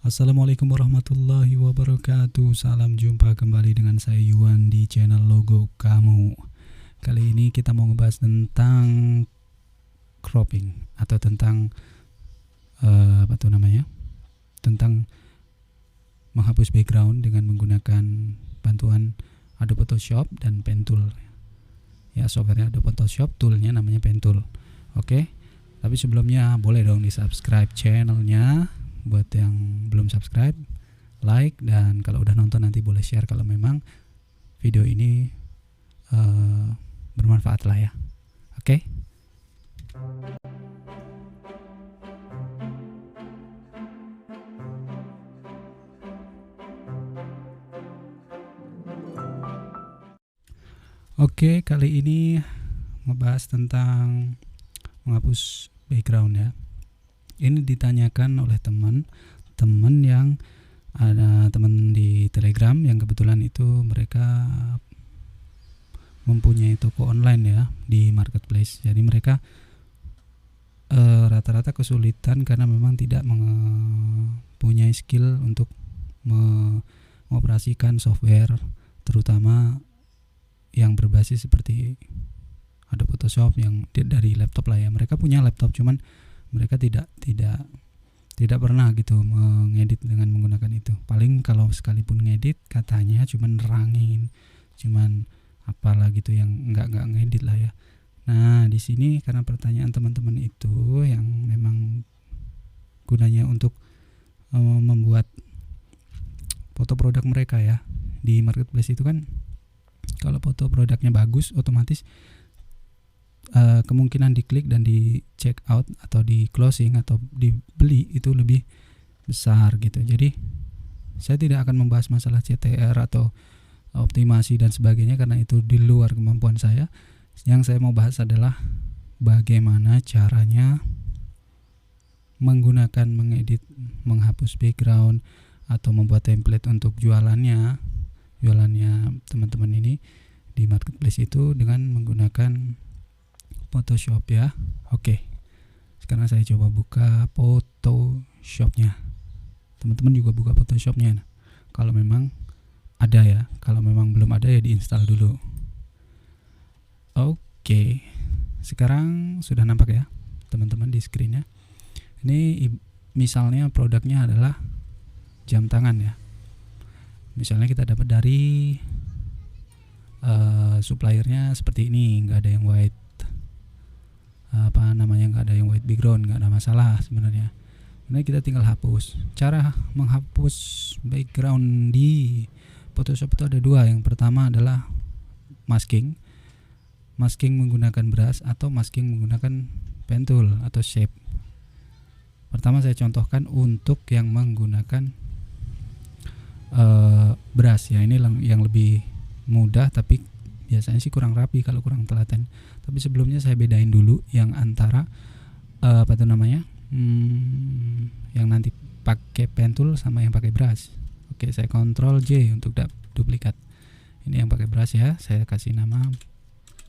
Assalamualaikum warahmatullahi wabarakatuh. Salam jumpa kembali dengan saya Yuan di channel Logo Kamu. Kali ini kita mau ngebahas tentang cropping atau tentang tentang menghapus background dengan menggunakan bantuan Adobe Photoshop dan Pen Tool. Ya, softwarenya Adobe Photoshop, toolnya namanya Pen Tool. Oke. Tapi sebelumnya boleh dong di-subscribe channelnya. Buat yang belum subscribe, like, dan kalau udah nonton nanti boleh share kalau memang video ini bermanfaat lah ya. Oke. Oke, kali ini ngebahas tentang menghapus background ya. Ini ditanyakan oleh teman yang ada teman di Telegram yang kebetulan itu mereka mempunyai toko online ya di marketplace. Jadi mereka rata-rata kesulitan karena memang tidak mempunyai skill untuk mengoperasikan software, terutama yang berbasis seperti Adobe Photoshop yang dari laptop lah ya. Mereka punya laptop, cuman mereka tidak pernah gitu mengedit dengan menggunakan itu. Paling kalau sekalipun ngedit katanya cuman nerangin, cuman apalah gitu yang enggak ngedit lah ya. Nah, di sini karena pertanyaan teman-teman itu yang memang gunanya untuk membuat foto produk mereka ya. Di marketplace itu kan kalau foto produknya bagus otomatis kemungkinan diklik dan di check out atau di closing atau dibeli itu lebih besar gitu. Jadi saya tidak akan membahas masalah CTR atau optimasi dan sebagainya karena itu di luar kemampuan saya. Yang saya mau bahas adalah bagaimana caranya menggunakan mengedit, menghapus background atau membuat template untuk jualannya teman-teman ini di marketplace itu dengan menggunakan Photoshop ya. Oke. Sekarang saya coba buka Photoshopnya. Teman-teman juga buka Photoshopnya. Nah, kalau memang ada ya. Kalau memang belum ada ya diinstal dulu. Oke. Sekarang sudah nampak ya teman-teman di screennya. Ini misalnya produknya adalah jam tangan ya. Misalnya kita dapat dari suppliernya seperti ini, nggak ada yang white nggak ada yang white background, nggak ada masalah sebenarnya. Nah, kita tinggal hapus. Cara menghapus background di Photoshop itu ada dua. Yang pertama adalah masking menggunakan brush atau masking menggunakan pen tool atau shape. Pertama saya contohkan untuk yang menggunakan brush ya, ini yang lebih mudah tapi biasanya sih kurang rapi kalau kurang telaten. Tapi sebelumnya saya bedain dulu yang antara yang nanti pakai pen tool sama yang pakai brush. Oke, saya Ctrl J untuk duplikat. Ini yang pakai brush ya, saya kasih nama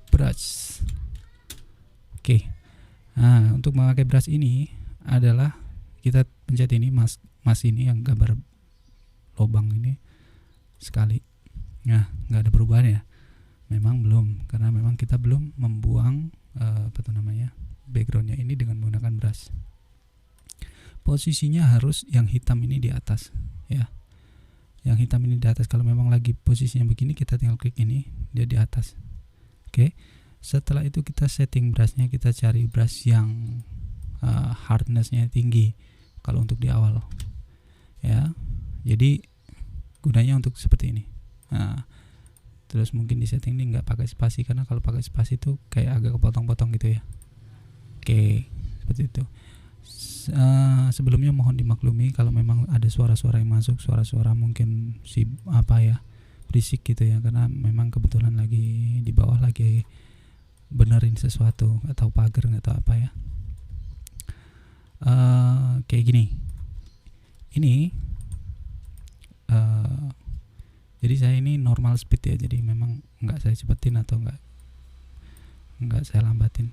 brush. Oke. Nah, untuk memakai brush ini adalah kita pencet ini mas ini yang gambar lubang ini sekali. Nah, nggak ada perubahan ya. Memang belum, karena memang kita belum membuang backgroundnya ini dengan menggunakan brush. Posisinya harus yang hitam ini di atas ya. Yang hitam ini di atas. Kalau memang lagi posisinya begini, kita tinggal klik ini, dia di atas. Oke. Setelah itu kita setting brushnya, kita cari brush yang hardnessnya tinggi kalau untuk di awal ya. Jadi gunanya untuk seperti ini. Nah, terus mungkin di setting ini nggak pakai spasi, karena kalau pakai spasi itu kayak agak kepotong-potong gitu ya. Oke, seperti itu. Sebelumnya mohon dimaklumi kalau memang ada suara-suara yang masuk, suara-suara mungkin berisik gitu ya, karena memang kebetulan lagi di bawah lagi benerin sesuatu, nggak tahu pagar nggak tahu apa ya. Kayak gini. Ini jadi saya ini normal speed ya, jadi memang nggak saya cepetin atau nggak saya lambatin.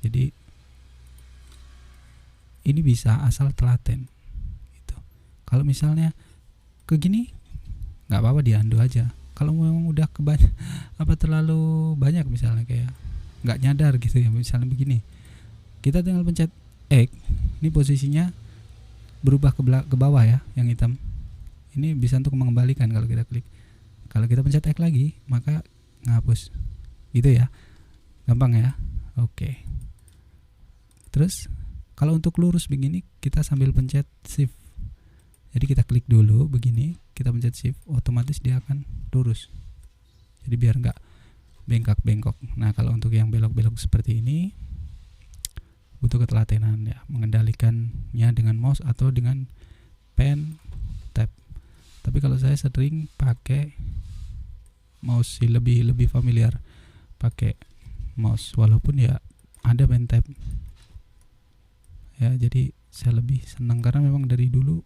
Jadi ini bisa asal telaten gitu. Kalau misalnya ke gini nggak apa-apa, di undo aja. Kalau memang udah terlalu banyak misalnya kayak nggak nyadar gitu ya, misalnya begini, kita tinggal pencet X, ini posisinya berubah ke bawah ya, yang hitam ini bisa untuk mengembalikan kalau kita klik. Kalau kita pencet X lagi maka ngapus gitu ya, gampang ya. Oke. Terus kalau untuk lurus begini kita sambil pencet shift, jadi kita klik dulu begini, kita pencet shift, otomatis dia akan lurus, jadi biar nggak bengkak-bengkok. Nah kalau untuk yang belok-belok seperti ini butuh ketelatenan ya, mengendalikannya dengan mouse atau dengan pen tab. Tapi kalau saya sering pakai mouse sih, lebih familiar pakai mouse, walaupun ya ada pen tab ya. Jadi saya lebih senang karena memang dari dulu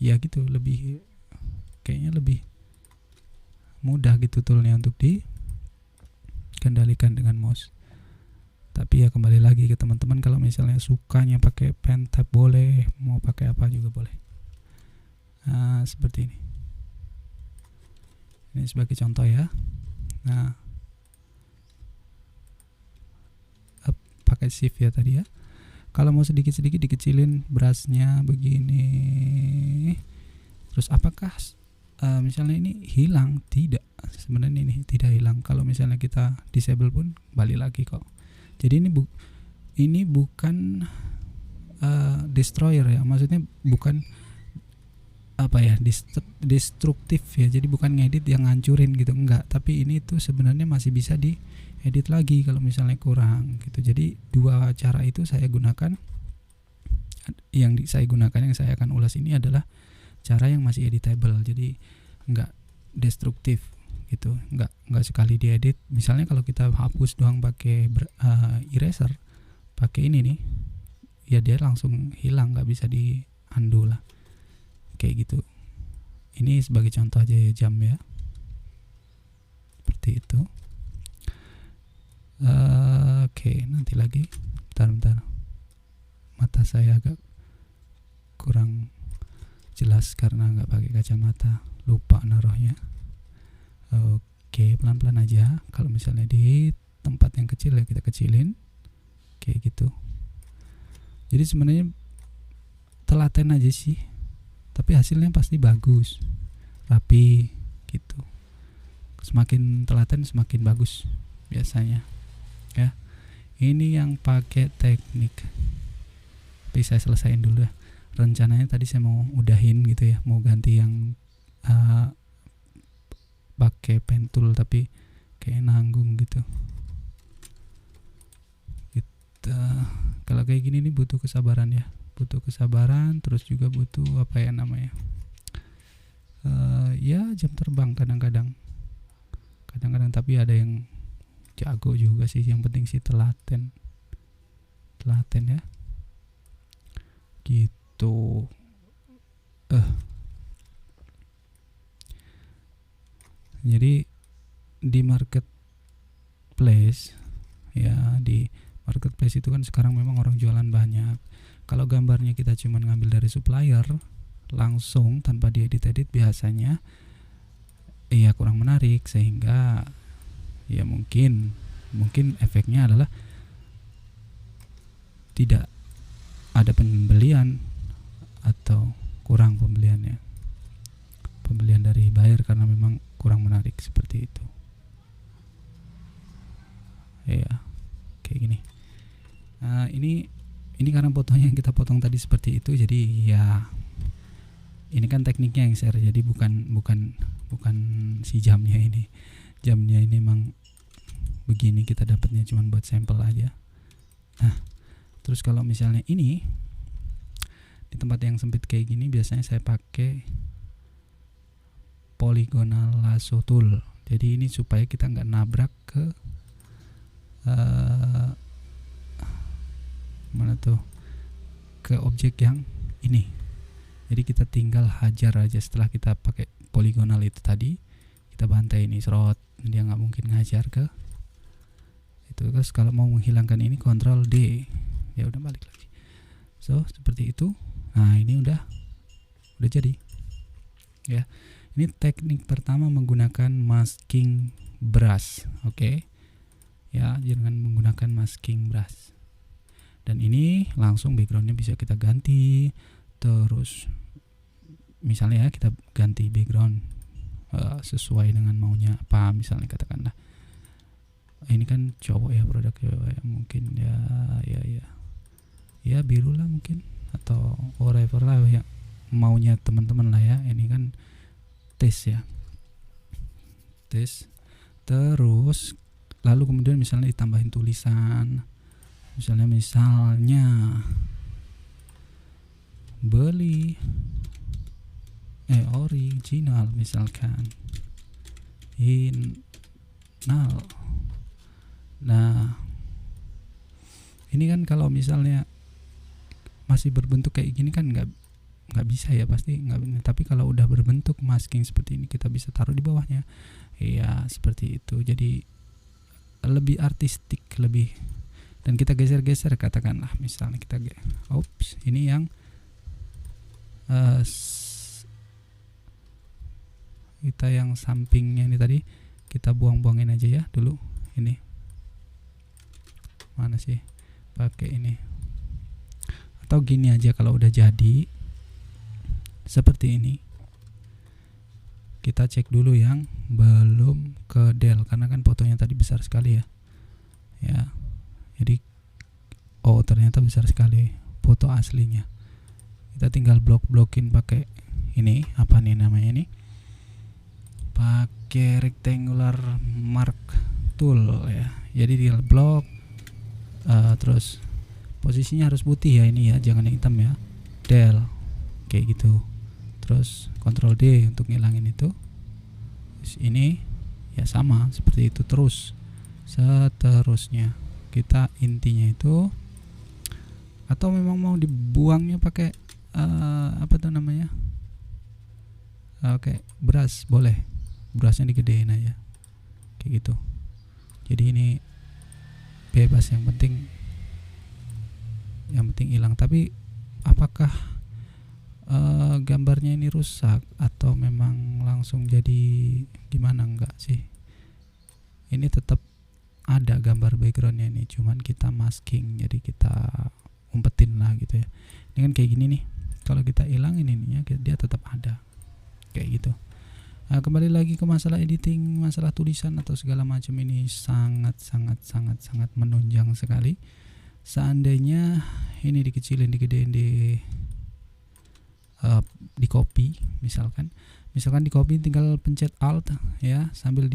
ya gitu, kayaknya lebih mudah gitu toolnya untuk dikendalikan dengan mouse. Tapi ya kembali lagi ke teman-teman, kalau misalnya sukanya pakai pen tab boleh, mau pakai apa juga boleh. Nah, seperti ini sebagai contoh ya. Nah, pakai shift ya tadi ya. Kalau mau sedikit-sedikit dikecilin brushnya begini. Terus apakah misalnya ini hilang? Tidak, sebenarnya ini tidak hilang. Kalau misalnya kita disable pun balik lagi kok. Jadi ini bukan destroyer ya, maksudnya bukan apa ya, destruktif ya. Jadi bukan ngedit yang ngancurin gitu, enggak. Tapi ini tuh sebenarnya masih bisa diedit lagi kalau misalnya kurang gitu. Jadi dua cara itu saya gunakan. Yang saya akan ulas ini adalah cara yang masih editable, jadi enggak destruktif gitu, enggak sekali diedit. Misalnya kalau kita hapus doang pakai eraser, pakai ini nih, ya dia langsung hilang, nggak bisa di undo lah kayak gitu. Ini sebagai contoh aja ya, jam ya, seperti itu. Oke, nanti lagi, bentar, mata saya agak kurang jelas karena nggak pakai kacamata, lupa naruhnya. Oke, pelan-pelan aja. Kalau misalnya di tempat yang kecil ya kita kecilin kayak gitu. Jadi sebenarnya telaten aja sih, tapi hasilnya pasti bagus, rapi gitu. Semakin telaten semakin bagus biasanya ya. Ini yang pakai teknik, tapi saya selesaiin dulu ya. Rencananya tadi saya mau udahin gitu ya, mau ganti yang pakai pen tool, tapi kayak nanggung gitu. Kalau kayak gini nih butuh kesabaran ya, terus juga butuh apa ya namanya, ya jam terbang kadang-kadang, tapi ada yang jago juga sih. Yang penting sih telaten ya gitu. Jadi di marketplace ya, di marketplace itu kan sekarang memang orang jualan banyak. Kalau gambarnya kita cuma ngambil dari supplier langsung tanpa diedit-edit, biasanya ya kurang menarik, sehingga ya mungkin efeknya adalah tidak ada pembelian atau kurang pembelian dari buyer karena memang kurang menarik seperti itu ya, kayak gini. Ini karena fotonya yang kita potong tadi seperti itu, jadi ya ini kan tekniknya yang share, jadi bukan si jamnya ini emang begini, kita dapatnya cuma buat sampel aja. Nah, terus kalau misalnya ini di tempat yang sempit kayak gini, biasanya saya pakai polygonal lasso tool. Jadi ini supaya kita nggak nabrak ke ke objek yang ini. Jadi kita tinggal hajar aja setelah kita pakai poligonal itu tadi, kita bantai ini serot, dia nggak mungkin ngajar ke itu. Terus kalau mau menghilangkan ini, Ctrl D, ya udah balik lagi. So seperti itu. Nah ini udah jadi ya. Ini teknik pertama menggunakan masking brush. Oke. Ya, jangan menggunakan masking brush. Dan ini langsung backgroundnya bisa kita ganti. Terus misalnya ya, kita ganti background sesuai dengan maunya apa, misalnya katakanlah ini kan cowok ya, produk cowok ya, mungkin ya biru lah mungkin, atau whatever lah ya maunya teman-teman lah ya. Ini kan tes ya, tes. Terus lalu kemudian misalnya ditambahin tulisan, misalnya beli original misalkan nal. Nah ini kan kalau misalnya masih berbentuk kayak gini kan nggak bisa ya, pasti nggak. Tapi kalau udah berbentuk masking seperti ini, kita bisa taruh di bawahnya ya, seperti itu. Jadi lebih artistik, lebih. Dan kita geser-geser, katakanlah misalnya ini yang kita yang sampingnya ini tadi kita buang-buangin aja ya dulu. Ini mana sih, pakai ini atau gini aja. Kalau udah jadi seperti ini, kita cek dulu yang belum ke del, karena kan fotonya tadi besar sekali ya. Jadi ternyata besar sekali foto aslinya. Kita tinggal blok-blokin pakai ini, apa nih namanya ini, pakai rectangular mark tool ya. Jadi tinggal blok, terus posisinya harus putih ya ini ya, jangan yang hitam ya, del kayak gitu. Terus Ctrl D untuk ngilangin itu. Terus ini ya sama seperti itu terus seterusnya. Kita intinya itu, atau memang mau dibuangnya pakai apa tuh namanya, oke, brush boleh, brushnya digedein aja kayak gitu. Jadi ini bebas, yang penting hilang. Tapi apakah gambarnya ini rusak atau memang langsung jadi gimana? Enggak sih, ini tetap ada gambar backgroundnya ini, cuman kita masking, jadi kita umpetin lah gitu ya. Ini kan kayak gini nih, kalau kita hilangin ininya dia tetap ada kayak gitu. Nah, kembali lagi ke masalah editing, masalah tulisan atau segala macam, ini sangat menunjang sekali. Seandainya ini dikecilin, digedein, di copy misalkan di copy, tinggal pencet alt ya, sambil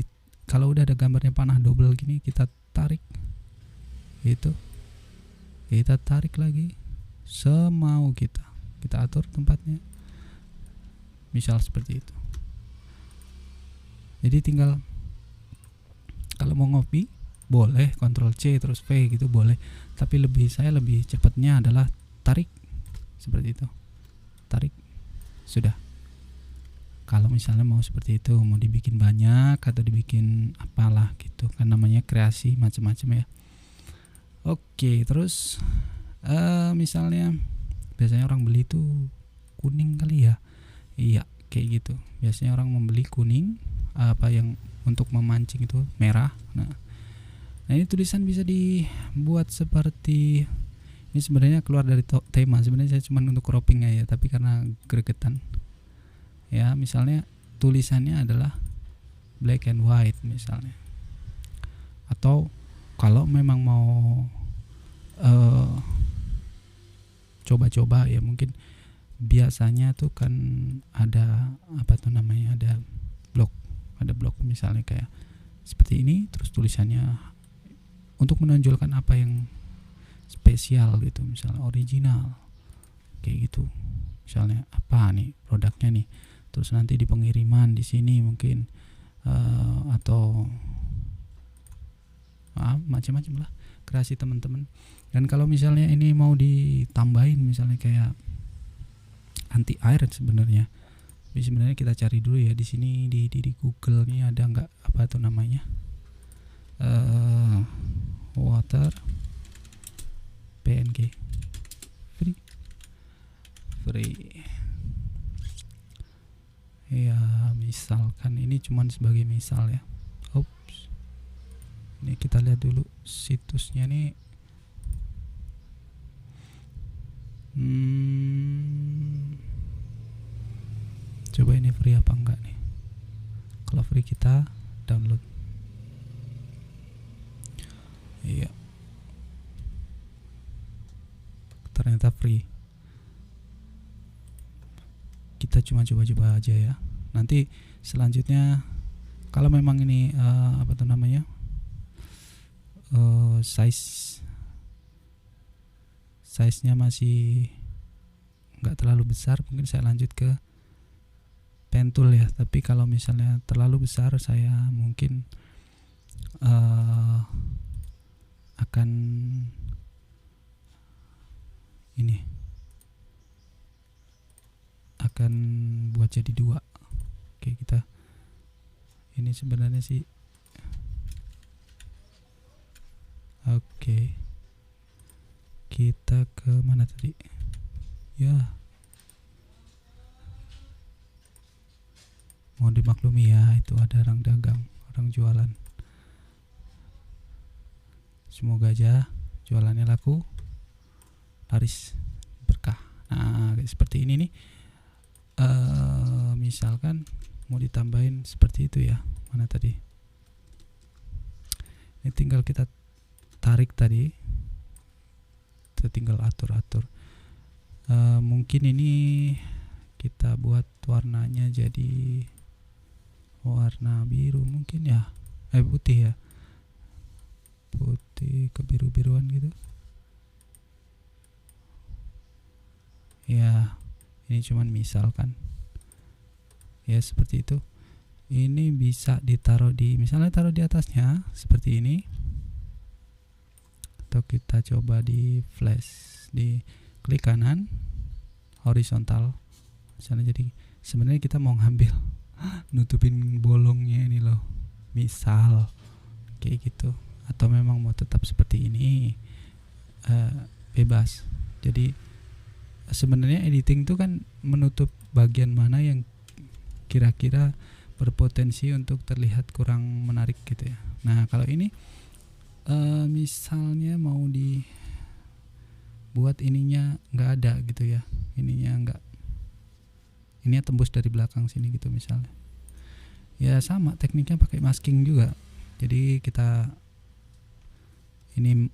kalau udah ada gambarnya panah double gini, kita tarik gitu, kita tarik lagi semau kita atur tempatnya, misal seperti itu. Jadi tinggal kalau mau ngopi boleh Ctrl C terus V gitu boleh, tapi saya lebih cepatnya adalah tarik seperti itu, tarik sudah. Kalau misalnya mau seperti itu, mau dibikin banyak atau dibikin apalah gitu kan, namanya kreasi macam-macam ya. Oke, terus misalnya biasanya orang beli itu kuning kali ya. Iya, kayak gitu. Biasanya orang membeli kuning, apa yang untuk memancing itu merah. Nah ini tulisan bisa dibuat seperti ini. Sebenarnya keluar dari tema, sebenarnya saya cuma untuk cropping aja, tapi karena gregetan ya. Misalnya tulisannya adalah black and white misalnya, atau kalau memang mau coba-coba ya, mungkin biasanya tuh kan ada apa tuh namanya, ada blok misalnya kayak seperti ini, terus tulisannya untuk menonjolkan apa yang spesial gitu, misalnya original kayak gitu. Misalnya apa nih produknya nih, terus nanti di pengiriman di sini mungkin atau macam-macam lah kreasi teman-teman. Dan kalau misalnya ini mau ditambahin misalnya kayak anti air sebenarnya, sebenarnya kita cari dulu ya di sini di Google nih ada nggak apa tuh namanya, water PNG free free. Ya, misalkan ini cuman sebagai misal ya. Oops. Ini kita lihat dulu situsnya nih. Coba ini free apa enggak nih. Kalau free kita download. Iya. Ternyata free. Kita cuma coba-coba aja ya. Nanti selanjutnya kalau memang ini size-nya masih nggak terlalu besar, mungkin saya lanjut ke pen tool ya. Tapi kalau misalnya terlalu besar, saya mungkin akan buat jadi 2. Oke, kita ini sebenarnya sih oke. Kita ke mana tadi ya, mau dimaklumi ya, itu ada orang dagang, orang jualan. Semoga aja jualannya laku, laris, berkah. Nah, seperti ini nih. Misalkan mau ditambahin seperti itu ya. Mana tadi? Ini tinggal kita tarik tadi. Kita tinggal atur-atur. Mungkin ini kita buat warnanya jadi warna biru mungkin ya. Putih ya. Putih kebiru-biruan gitu. Ya, ini cuman misalkan. Ya, seperti itu. Ini bisa ditaruh misalnya taruh di atasnya seperti ini. Atau kita coba di flash, di klik kanan horizontal. Misalnya, jadi sebenarnya kita mau ngambil nutupin bolongnya ini loh. Misal kayak gitu. Atau memang mau tetap seperti ini, bebas. Jadi sebenarnya editing itu kan menutup bagian mana yang kira-kira berpotensi untuk terlihat kurang menarik gitu ya. Nah, kalau ini misalnya mau dibuat ininya nggak ada gitu ya, ininya tembus dari belakang sini gitu misalnya. Ya sama, tekniknya pakai masking juga. Jadi kita ini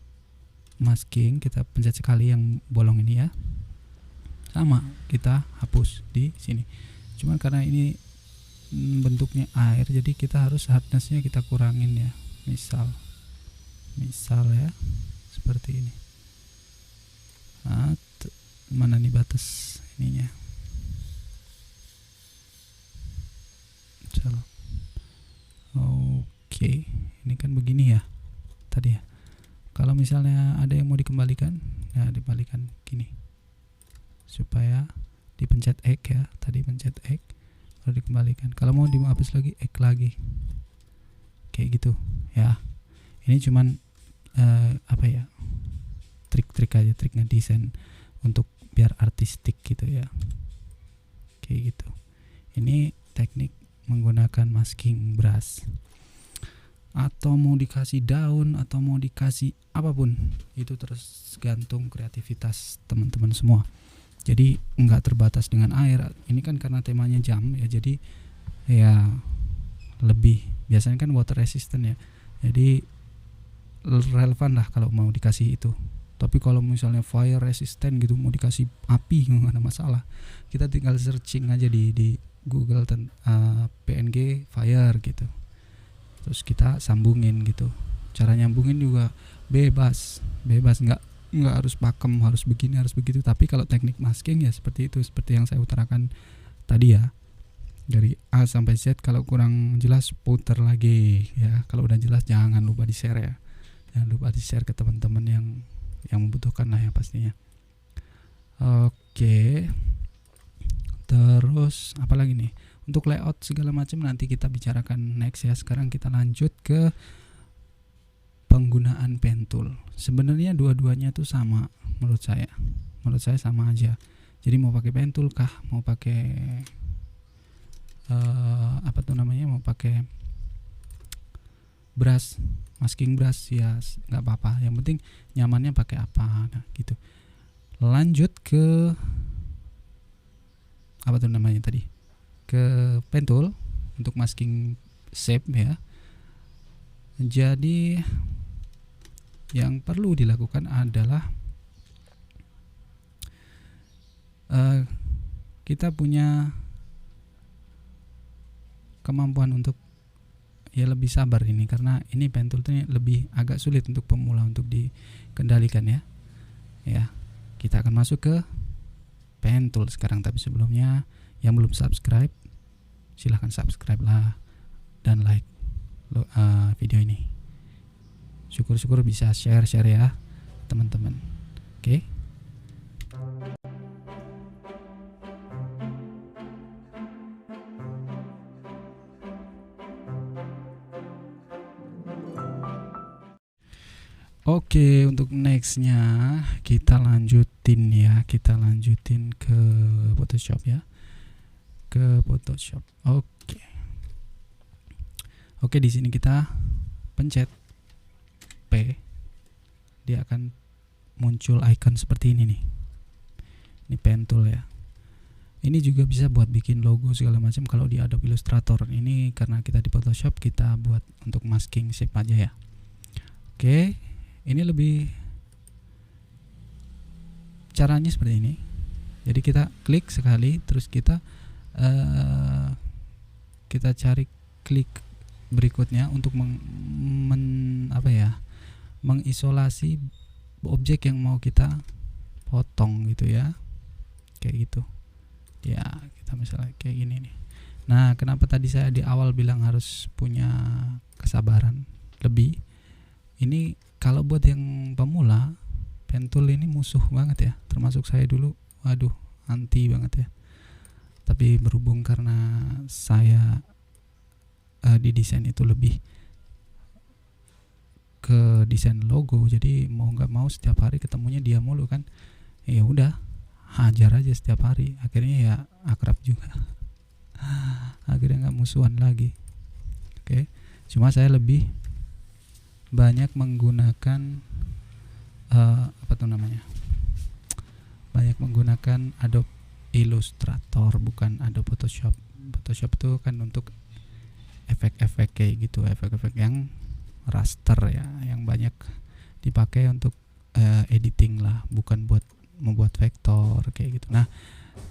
masking, kita pencet sekali yang bolong ini ya. Sama, kita hapus di sini. Cuman karena ini bentuknya air, jadi kita harus hardness-nya kita kurangin ya. Misal ya, seperti ini. Nah, mana nih batas ininya? Oke, ini kan begini ya tadi ya. Kalau misalnya ada yang mau dikembalikan, ya dikembalikan gini. Supaya dipencet X ya, tadi pencet X lalu dikembalikan. Kalau mau dihapus lagi, X lagi, kayak gitu ya. Ini cuman trik-trik aja, trik ngedesain untuk biar artistik gitu ya, kayak gitu. Ini teknik menggunakan masking brush. Atau mau dikasih daun atau mau dikasih apapun, itu terus gantung kreativitas teman-teman semua. Jadi nggak terbatas dengan air. Ini kan karena temanya jam ya, jadi ya lebih, biasanya kan water resistant ya, jadi relevan lah kalau mau dikasih itu. Tapi kalau misalnya fire resistant gitu, mau dikasih api nggak ada masalah. Kita tinggal searching aja di Google PNG fire gitu, terus kita sambungin gitu. Cara nyambungin juga bebas, nggak harus pakem, harus begini harus begitu. Tapi kalau teknik masking ya seperti itu, seperti yang saya utarakan tadi ya, dari A sampai Z. Kalau kurang jelas putar lagi ya. Kalau udah jelas jangan lupa di share ya, jangan lupa di share ke teman-teman yang membutuhkan lah ya pastinya. Oke, terus apa lagi nih untuk layout segala macam, nanti kita bicarakan next ya. Sekarang kita lanjut ke penggunaan pen tool. Sebenarnya dua-duanya tuh sama menurut saya sama aja. Jadi mau pakai pen tool kah, mau pakai mau pakai brush, masking brush, ya nggak apa-apa, yang penting nyamannya pakai apa. Nah gitu. Lanjut ke ke pen tool untuk masking shape ya. Jadi yang perlu dilakukan adalah kita punya kemampuan untuk ya lebih sabar ini, karena ini pen tool ini lebih agak sulit untuk pemula untuk dikendalikan ya. Ya, kita akan masuk ke pen tool sekarang, tapi sebelumnya yang belum subscribe silahkan subscribe lah dan like video ini. Syukur-syukur bisa share ya teman-teman. Oke. Oke, untuk nextnya kita lanjutin ke Photoshop ya, ke Photoshop. Oke, di sini kita pencet P, dia akan muncul icon seperti ini nih. Ini pen tool ya. Ini juga bisa buat bikin logo segala macam kalau di Adobe Illustrator. Ini karena kita di Photoshop, kita buat untuk masking shape aja ya. Oke, ini lebih caranya seperti ini. Jadi kita klik sekali, terus kita cari klik berikutnya untuk mengisolasi objek yang mau kita potong gitu ya, kayak gitu ya. Kita misalnya kayak gini nih. Nah, kenapa tadi saya di awal bilang harus punya kesabaran lebih? Ini kalau buat yang pemula, pen tool ini musuh banget ya, termasuk saya dulu. Waduh, anti banget ya. Tapi berhubung karena saya di desain itu lebih ke desain logo, jadi mau nggak mau setiap hari ketemunya dia mulu kan, ya udah hajar aja setiap hari. Akhirnya ya akrab juga. Akhirnya nggak musuhan lagi. Oke, cuma saya lebih banyak menggunakan banyak menggunakan Adobe Illustrator, bukan Adobe Photoshop. Photoshop itu kan untuk efek-efek kayak gitu, efek-efek yang raster ya, yang banyak dipakai untuk editing lah, bukan buat membuat vektor kayak gitu. Nah,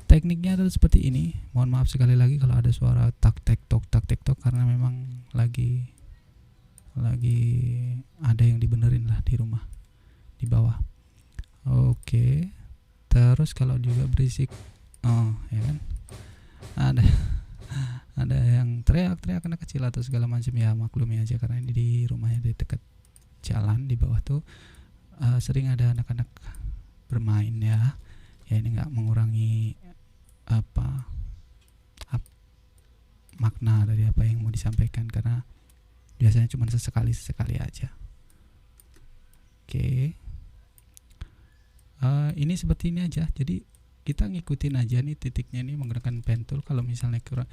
tekniknya adalah seperti ini. Mohon maaf sekali lagi kalau ada suara tak tek tok karena memang lagi ada yang dibenerin lah di rumah di bawah. Oke. Terus kalau juga berisik, ya kan, ada yang teriak-teriak anak kecil atau segala macam, ya maklumi aja karena ini di rumahnya di dekat jalan di bawah tuh sering ada anak-anak bermain ya. Ya ini nggak mengurangi makna dari apa yang mau disampaikan, karena biasanya cuma sesekali aja. Oke. Ini seperti ini aja. Jadi kita ngikutin aja nih titiknya nih menggunakan pen tool. Kalau misalnya kurang,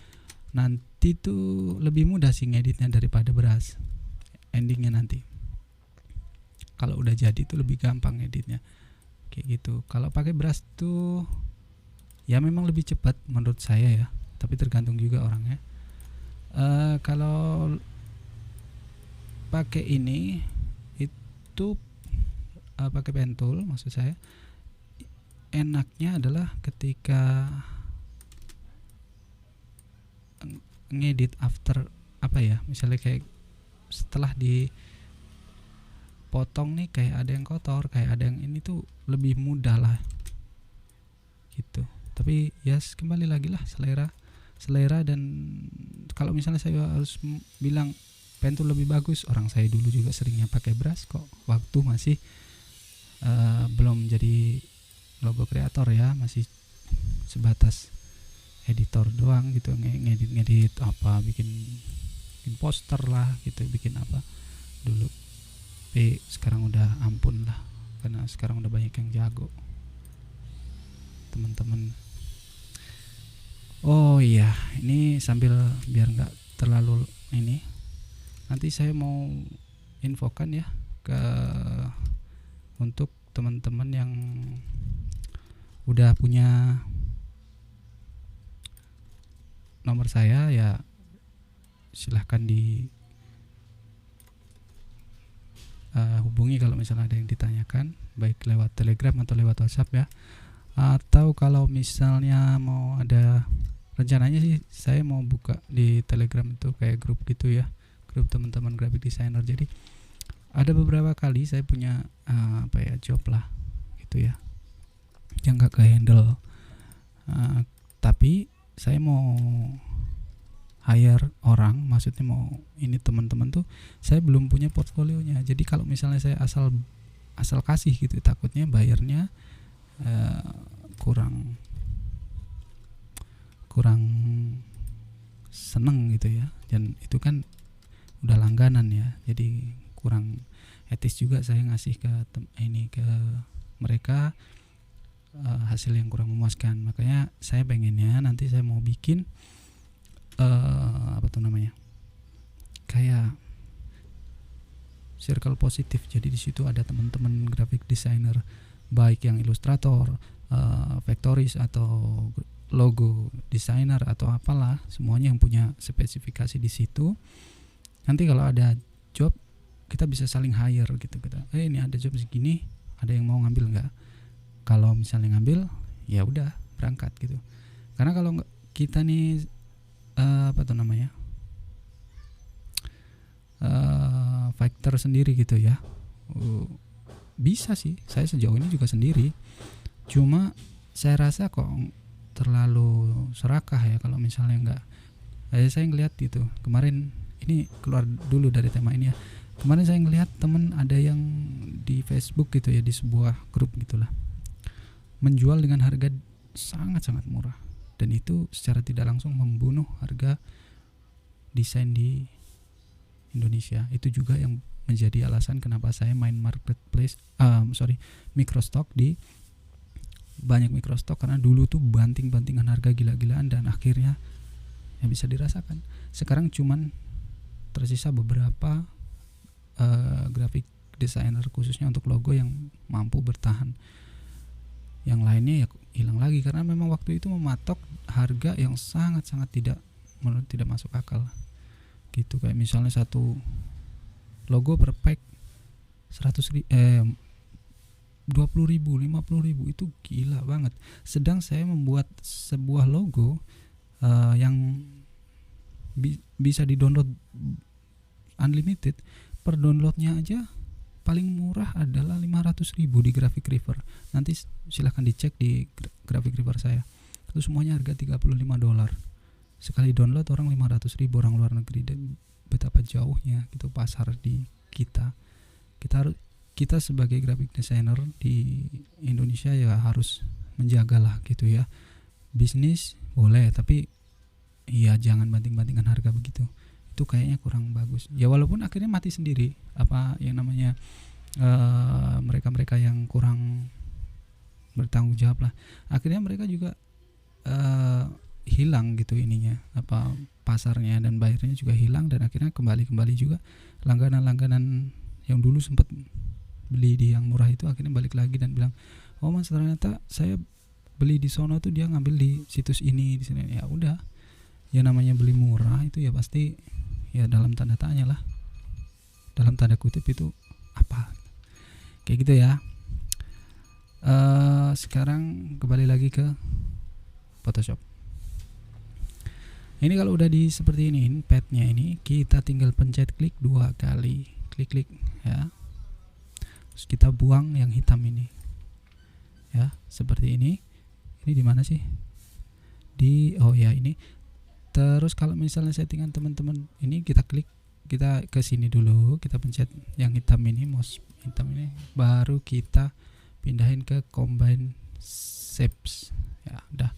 nanti tuh lebih mudah sih ngeditnya daripada brush. Endingnya nanti kalau udah jadi tuh lebih gampang ngeditnya kayak gitu. Kalau pakai brush tuh ya memang lebih cepat menurut saya ya, tapi tergantung juga orangnya. Kalau pakai ini itu pakai pen tool, maksud saya enaknya adalah ketika ngedit after misalnya kayak setelah dipotong nih, kayak ada yang kotor, kayak ada yang ini tuh lebih mudah lah gitu. Tapi ya kembali lagi lah selera, dan kalau misalnya saya harus bilang pen tool lebih bagus, orang saya dulu juga seringnya pakai brush kok, waktu masih belum jadi logo kreator ya, masih sebatas editor doang gitu, ngedit bikin poster lah gitu, bikin apa dulu. Tapi sekarang udah ampun lah, karena sekarang udah banyak yang jago teman-teman. Oh iya, ini sambil biar nggak terlalu ini, nanti saya mau infokan ya ke untuk teman-teman yang udah punya nomor saya ya, silahkan di hubungi kalau misalnya ada yang ditanyakan, baik lewat Telegram atau lewat WhatsApp ya. Atau kalau misalnya mau ada rencananya sih, saya mau buka di Telegram itu kayak grup gitu ya, grup teman-teman graphic designer. Jadi ada beberapa kali saya punya job lah gitu ya, yang gak ke handle, tapi saya mau hire orang, maksudnya mau ini teman-teman tuh saya belum punya portfolionya. Jadi kalau misalnya saya asal kasih gitu, takutnya bayarnya kurang seneng gitu ya, dan itu kan udah langganan ya, jadi kurang etis juga saya ngasih ke ke mereka hasil yang kurang memuaskan. Makanya saya pengennya nanti saya mau bikin kayak circle positif. Jadi di situ ada teman-teman graphic designer, baik yang ilustrator, vektoris atau logo designer atau apalah, semuanya yang punya spesifikasi di situ. Nanti kalau ada job kita bisa saling hire gitu, kita ini ada job segini, ada yang mau ngambil nggak? Kalau misalnya ngambil, ya udah berangkat gitu. Karena kalau kita nih fighter sendiri gitu ya, bisa sih, saya sejauh ini juga sendiri, cuma saya rasa kok terlalu serakah ya kalau misalnya enggak. Saya ngelihat gitu kemarin, ini keluar dulu dari tema ini ya, kemarin saya ngelihat temen ada yang di Facebook gitu ya, di sebuah grup gitulah, menjual dengan harga sangat-sangat murah, dan itu secara tidak langsung membunuh harga desain di Indonesia. Itu juga yang menjadi alasan kenapa saya main marketplace, microstock, di banyak microstock, karena dulu tuh banting-bantingan harga gila-gilaan dan akhirnya yang bisa dirasakan sekarang cuman tersisa beberapa graphic designer khususnya untuk logo yang mampu bertahan. Yang lainnya ya hilang lagi karena memang waktu itu mematok harga yang sangat-sangat tidak masuk akal gitu. Kayak misalnya satu logo per pack 20.000, 50.000 itu gila banget. Sedang saya membuat sebuah logo yang bisa di-download unlimited, per downloadnya aja paling murah adalah 500.000 di Graphic River. Nanti silahkan dicek di Graphic River saya. Itu semuanya harga $35. Sekali download orang 500.000, orang luar negeri. Dan betapa jauhnya gitu pasar di kita. Kita sebagai graphic designer di Indonesia ya harus menjagalah gitu ya. Bisnis boleh, tapi ya jangan banting-bantingan harga begitu. Itu kayaknya kurang bagus. Ya walaupun akhirnya mati sendiri apa yang namanya mereka-mereka yang kurang bertanggung jawab lah. Akhirnya mereka juga hilang gitu ininya, apa pasarnya, dan bayarnya juga hilang, dan akhirnya kembali juga langganan-langganan yang dulu sempat beli di yang murah itu akhirnya balik lagi dan bilang, "Oh Mas, ternyata saya beli di sono tuh dia ngambil di situs ini di sini." Ya udah. Ya namanya beli murah itu ya pasti ya dalam tanda tanya lah. Dalam tanda kutip itu apa? Kayak gitu ya. Sekarang kembali lagi ke Photoshop. Ini kalau udah di seperti ini, padnya ini kita tinggal pencet klik 2 kali, klik ya. Terus kita buang yang hitam ini, ya seperti ini. Ini di mana sih? Ini. Terus kalau misalnya settingan teman-teman ini kita klik, kita ke sini dulu, kita pencet yang hitam ini, mouse hitam ini, baru kita pindahin ke combine shapes. Ya udah.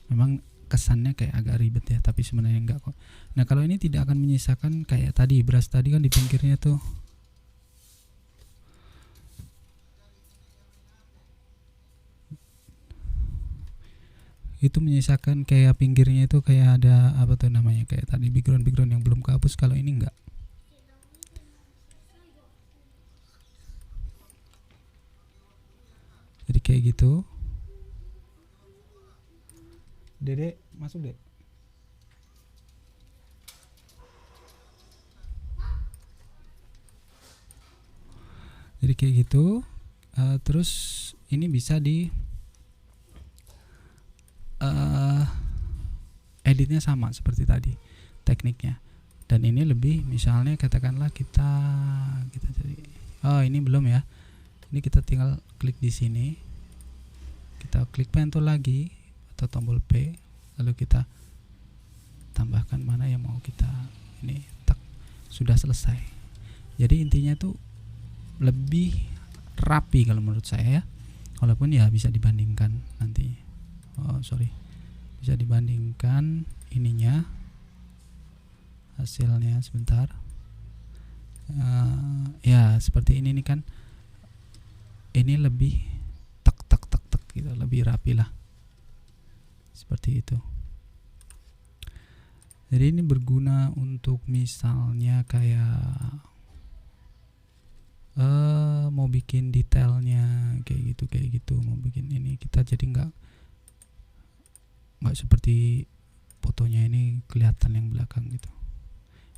Memang kesannya kayak agak ribet ya, tapi sebenarnya enggak kok. Nah kalau ini tidak akan menyisakan kayak tadi, brush tadi kan di pinggirnya tuh itu menyisakan kayak pinggirnya itu kayak ada apa tuh namanya, kayak tadi background yang belum kehapus. Kalau ini enggak. Jadi kayak gitu. Dede masuk, Dek. Jadi kayak gitu. Terus ini bisa di editnya sama seperti tadi tekniknya. Dan ini lebih, misalnya katakanlah kita cari. Oh, ini belum ya. Ini kita tinggal klik di sini. Kita klik pen tool lagi atau tombol P, lalu kita tambahkan mana yang mau kita ini, tak, sudah selesai. Jadi intinya tuh lebih rapi kalau menurut saya ya. Walaupun ya bisa dibandingkan nanti. Bisa dibandingkan ininya, hasilnya sebentar. Ya seperti ini nih kan, ini lebih tek gitu, lebih rapi lah, seperti itu. Jadi ini berguna untuk misalnya kayak mau bikin detailnya kayak gitu, mau bikin ini, kita jadi nggak seperti fotonya ini kelihatan yang belakang gitu.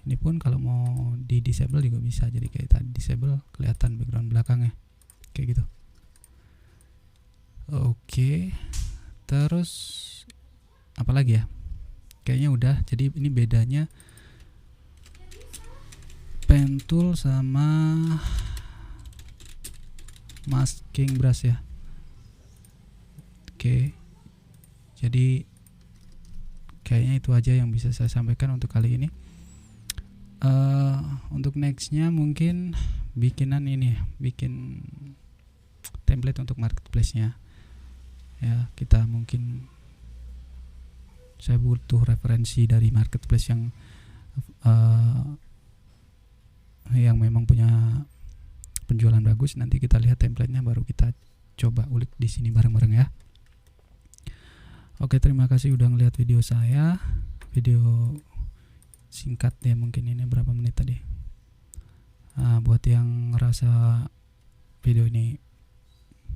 Ini pun kalau mau di disable juga bisa, jadi kayak tadi disable kelihatan background belakangnya kayak gitu. Oke, terus apa lagi ya? Kayaknya udah. Jadi ini bedanya pen tool sama masking brush ya. Oke, jadi kayaknya itu aja yang bisa saya sampaikan untuk kali ini. Untuk nextnya mungkin bikin template untuk marketplace-nya ya. Kita mungkin, saya butuh referensi dari marketplace yang memang punya penjualan bagus. Nanti kita lihat template-nya, baru kita coba ulik di sini bareng-bareng ya. Oke, terima kasih udah ngeliat video saya. Video singkat ya, mungkin ini berapa menit tadi. Buat yang ngerasa video ini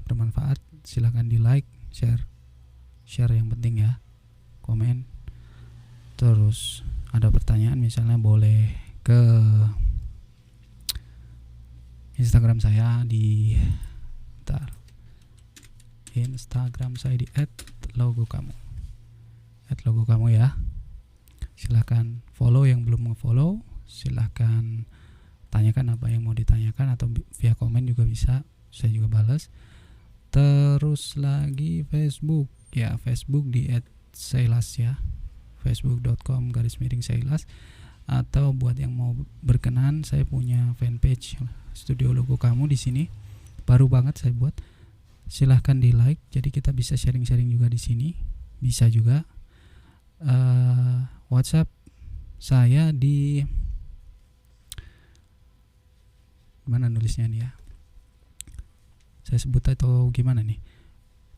bermanfaat, silahkan di like, share yang penting ya, komen. Terus ada pertanyaan misalnya boleh ke Instagram saya di Instagram saya di @logokamu ya. Silahkan follow yang belum follow, silahkan tanyakan apa yang mau ditanyakan, atau via komen juga bisa, saya juga balas. Terus lagi Facebook ya, Facebook di @sailas ya, facebook.com/sailas. Atau buat yang mau berkenan, saya punya fanpage Studio Logo Kamu di sini, baru banget saya buat. Silahkan di like, jadi kita bisa sharing-sharing juga di sini. Bisa juga WhatsApp saya di mana nulisnya nih ya, saya sebut atau gimana nih,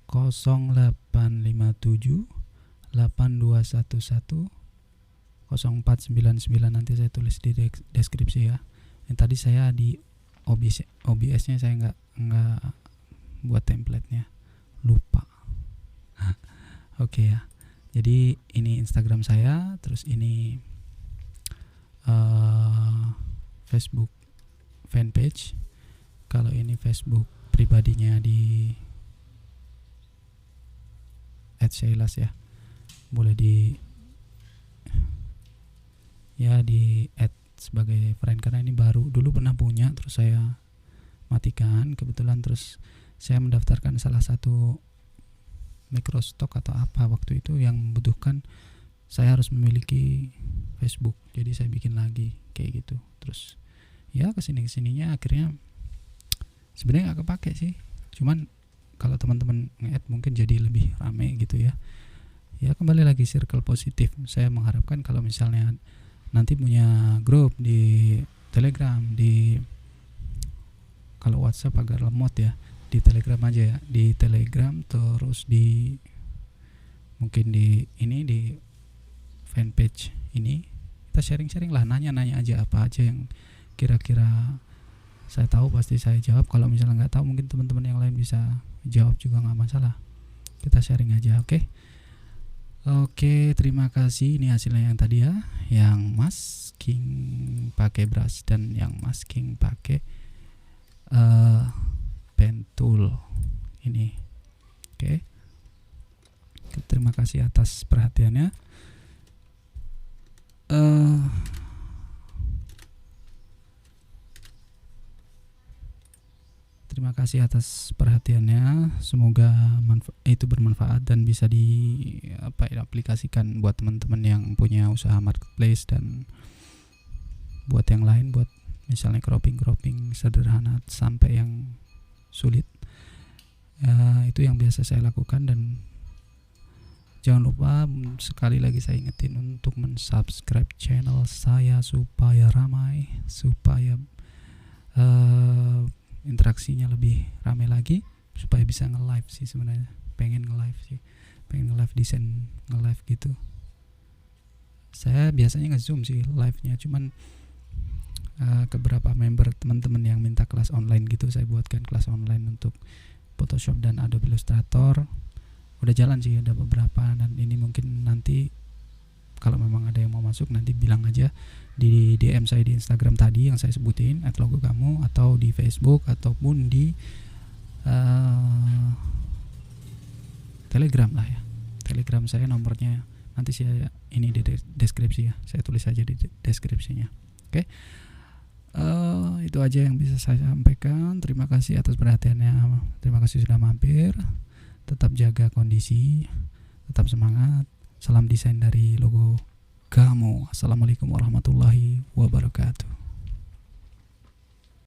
0857 8211 0499. nanti saya tulis di deskripsi ya. Yang tadi saya di OBS-nya saya nggak buat template-nya, lupa. Oke ya. Jadi ini Instagram saya, terus ini Facebook fanpage. Kalau ini Facebook pribadinya di @sailas ya. Boleh di add sebagai friend, karena ini baru, dulu pernah punya terus saya matikan kebetulan. Terus saya mendaftarkan salah satu microstock atau apa waktu itu yang membutuhkan saya harus memiliki Facebook, jadi saya bikin lagi kayak gitu. Terus ya kesininya akhirnya sebenarnya nggak kepake sih, cuman kalau teman-teman nge-add mungkin jadi lebih rame gitu ya. Ya kembali lagi circle positif. Saya mengharapkan kalau misalnya nanti punya grup di Telegram, kalau WhatsApp agak lemot ya, di Telegram aja ya, di Telegram. Terus mungkin di fanpage ini kita sharing-sharing lah, nanya-nanya aja apa aja yang kira-kira saya tahu pasti saya jawab. Kalau misalnya nggak tahu mungkin teman-teman yang lain bisa jawab juga, nggak masalah. Kita sharing aja, oke? Oke, terima kasih. Ini hasilnya yang tadi ya, yang masking pakai brush dan yang masking pakai pen tool ini. Oke. Terima kasih atas perhatiannya. Terima kasih atas perhatiannya. Semoga itu bermanfaat dan bisa aplikasikan buat teman-teman yang punya usaha marketplace dan buat yang lain, buat misalnya cropping sederhana sampai yang sulit. Itu yang biasa saya lakukan. Dan jangan lupa sekali lagi saya ingetin untuk mensubscribe channel saya supaya ramai, supaya interaksinya lebih ramai lagi, supaya bisa nge-live sih sebenarnya. Pengen nge-live desain, nge-live gitu. Saya biasanya nge-zoom sih live-nya, cuman ke beberapa member teman-teman yang minta kelas online gitu, saya buatkan kelas online untuk Photoshop dan Adobe Illustrator. Udah jalan sih, ada beberapa, dan ini mungkin nanti kalau memang ada yang mau masuk nanti bilang aja di DM saya di Instagram tadi yang saya sebutin @logokamu, atau di Facebook, ataupun di Telegram lah ya. Telegram saya nomornya nanti saya ini di deskripsi ya, saya tulis aja di deskripsinya. Oke. Itu aja yang bisa saya sampaikan. Terima kasih atas perhatiannya. Terima kasih sudah mampir. Tetap jaga kondisi, tetap semangat. Salam desain dari Logo Kamu. Assalamualaikum warahmatullahi wabarakatuh.